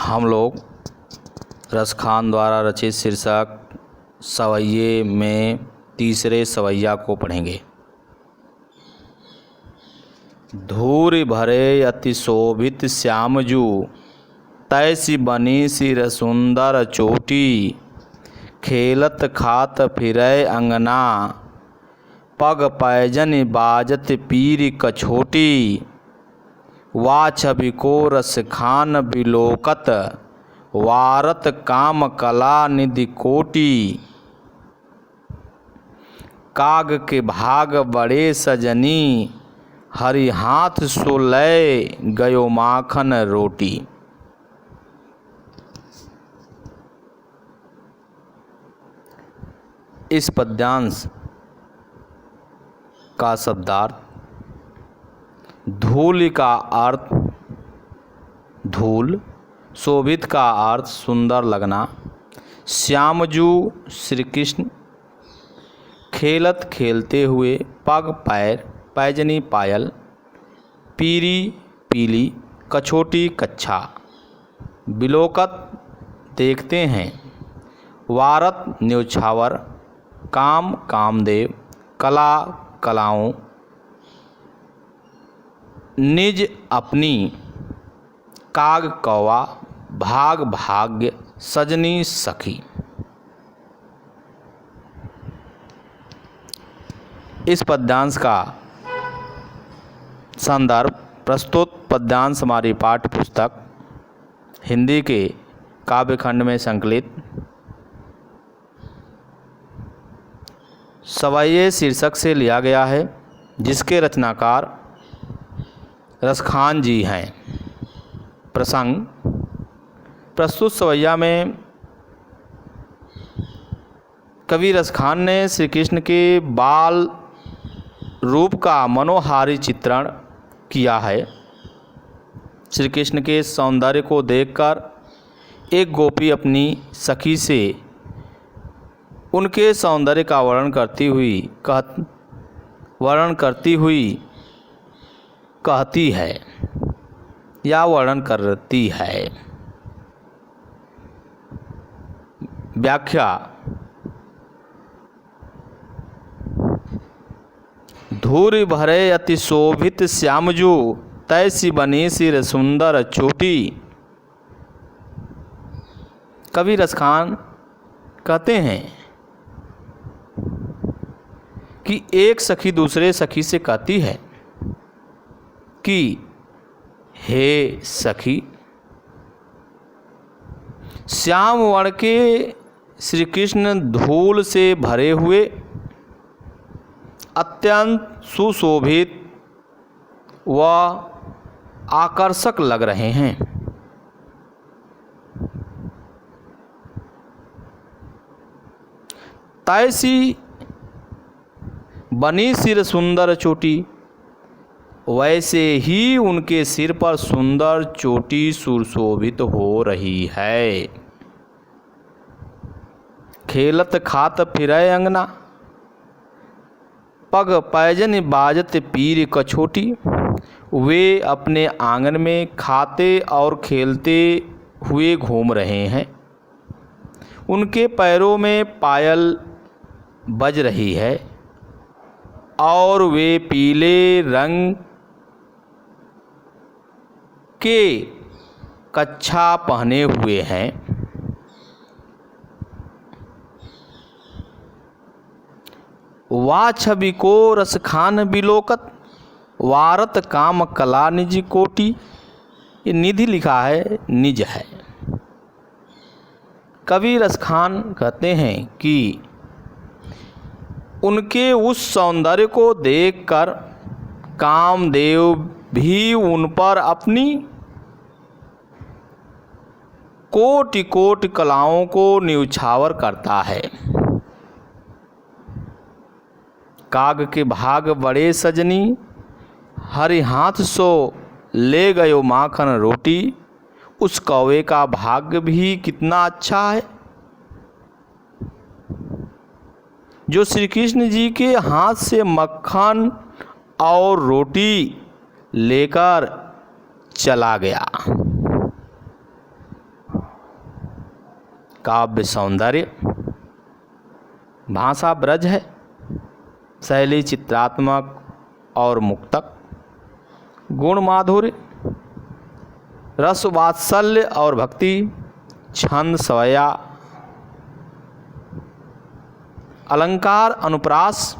हम लोग रसखान द्वारा रचित शीर्षक सवैये में तीसरे सवैया को पढ़ेंगे। धूरि भरे अति शोभित श्यामजू, तैसी बनी सिर सुंदर चोटी। खेलत खात फिरै अंगना, पग पैजन बाजत पीर कछोटी। वा छवि को रसखान बिलोकत, वारत काम कला निधि कोटि। काग के भाग बड़े सजनी, हरि हाथ सो लय गयो माखन रोटी। इस पद्यांश का शब्दार्थ: धूल का अर्थ धूल, शोभित का अर्थ सुंदर लगना, श्यामजू श्री कृष्ण, खेलत खेलते हुए, पग पैर पैजनी पायल, पीरी पीली, कछोटी कच्छा, बिलोकत देखते हैं, वारत न्योछावर, काम कामदेव, कला कलाओं, निज अपनी, काग कौवा, भाग भाग्य, सजनी सखी। इस पद्यांश का संदर्भ: प्रस्तुत पद्यांश हमारी पाठ्य पुस्तक हिंदी के काव्यखंड में संकलित सवैये शीर्षक से लिया गया है, जिसके रचनाकार रसखान जी हैं। प्रसंग: प्रस्तुत सवैया में कवि रसखान ने श्री कृष्ण के बाल रूप का मनोहारी चित्रण किया है। श्री कृष्ण के सौंदर्य को देखकर एक गोपी अपनी सखी से उनके सौंदर्य का वर्णन करती हुई कहती है या वर्णन करती है। व्याख्या: धूरि भरे अति शोभित श्यामजू, तैसी बनी सिर सुंदर चोटी। कवि रसखान कहते हैं कि एक सखी दूसरे सखी से कहती है कि हे सखी, श्याम वर्ण के श्री कृष्ण धूल से भरे हुए अत्यंत सुशोभित व आकर्षक लग रहे हैं। तैसी बनी सिर सुंदर चोटी, वैसे ही उनके सिर पर सुंदर चोटी सुशोभित हो रही है। खेलत खात फिरै अंगना, पग पैजन बाजत पीर कछोटी। वे अपने आंगन में खाते और खेलते हुए घूम रहे हैं। उनके पैरों में पायल बज रही है और वे पीले रंग के कच्छा पहने हुए हैं। वा छवि को रसखान बिलोकत, वारत काम कला निज कोटि। ये निधि लिखा है, निज है। कवि रसखान कहते हैं कि उनके उस सौंदर्य को देखकर कामदेव भी उन पर अपनी कोटि कोटि कलाओं को न्योछावर करता है। काग के भाग बड़े सजनी, हरि हाथ सो ले गयो माखन रोटी। उस कौवे का भाग्य भी कितना अच्छा है जो श्री कृष्ण जी के हाथ से मक्खन और रोटी लेकर चला गया। काव्य सौंदर्य, भाषा ब्रज है, शैली चित्रात्मक और मुक्तक, गुण माधुर्य, रस वात्सल्य और भक्ति, छंद सवया, अलंकार अनुप्रास,